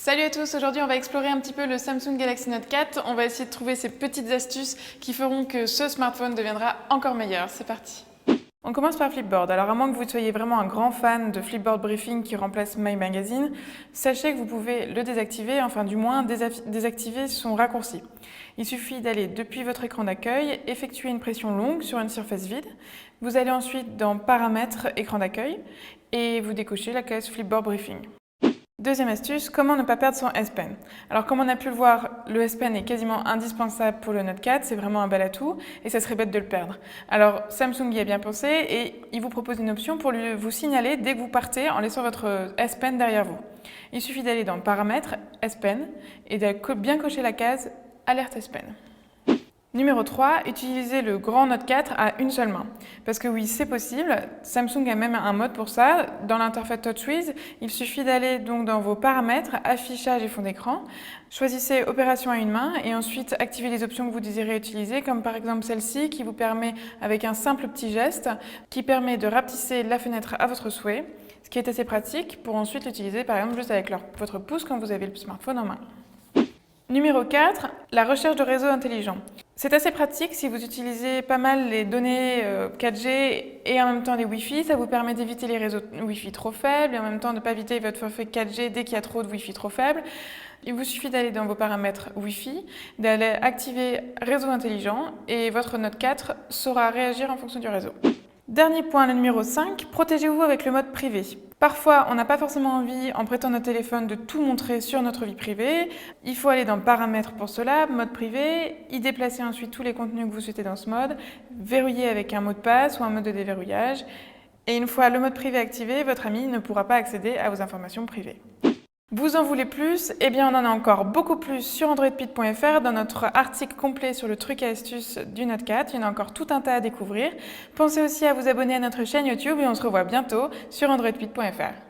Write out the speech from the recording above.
Salut à tous, aujourd'hui on va explorer un petit peu le Samsung Galaxy Note 4. On va essayer de trouver ces petites astuces qui feront que ce smartphone deviendra encore meilleur. C'est parti. On commence par Flipboard. Alors à moins que vous soyez vraiment un grand fan de Flipboard Briefing qui remplace My Magazine, sachez que vous pouvez le désactiver, enfin du moins désactiver son raccourci. Il suffit d'aller depuis votre écran d'accueil, effectuer une pression longue sur une surface vide. Vous allez ensuite dans Paramètres, écran d'accueil et vous décochez la case Flipboard Briefing. Deuxième astuce, comment ne pas perdre son S Pen. Alors comme on a pu le voir, le S Pen est quasiment indispensable pour le Note 4, c'est vraiment un bel atout et ça serait bête de le perdre. Alors Samsung y a bien pensé et il vous propose une option pour vous signaler dès que vous partez en laissant votre S Pen derrière vous. Il suffit d'aller dans Paramètres, S Pen et de bien cocher la case Alerte S Pen. Numéro 3, utilisez le grand Note 4 à une seule main. Parce que oui, c'est possible. Samsung a même un mode pour ça. Dans l'interface TouchWiz, il suffit d'aller donc dans vos paramètres, affichage et fond d'écran. Choisissez opération à une main et ensuite activez les options que vous désirez utiliser, comme par exemple celle-ci qui vous permet, avec un simple petit geste, qui permet de rapetisser la fenêtre à votre souhait, ce qui est assez pratique pour ensuite l'utiliser par exemple juste avec votre pouce quand vous avez le smartphone en main. Numéro 4, la recherche de réseau intelligent. C'est assez pratique si vous utilisez pas mal les données 4G et en même temps les Wi-Fi. Ça vous permet d'éviter les réseaux Wi-Fi trop faibles et en même temps de ne pas éviter votre forfait 4G dès qu'il y a trop de Wi-Fi trop faible. Il vous suffit d'aller dans vos paramètres Wi-Fi, d'aller activer réseau intelligent et votre Note 4 saura réagir en fonction du réseau. Dernier point, le numéro 5, protégez-vous avec le mode privé. Parfois, on n'a pas forcément envie, en prêtant notre téléphone, de tout montrer sur notre vie privée. Il faut aller dans Paramètres pour cela, mode privé, y déplacer ensuite tous les contenus que vous souhaitez dans ce mode, verrouiller avec un mot de passe ou un mode de déverrouillage. Et une fois le mode privé activé, votre ami ne pourra pas accéder à vos informations privées. Vous en voulez plus? Eh bien, on en a encore beaucoup plus sur androidpit.fr dans notre article complet sur le truc et astuce du Note 4. Il y en a encore tout un tas à découvrir. Pensez aussi à vous abonner à notre chaîne YouTube et on se revoit bientôt sur androidpit.fr.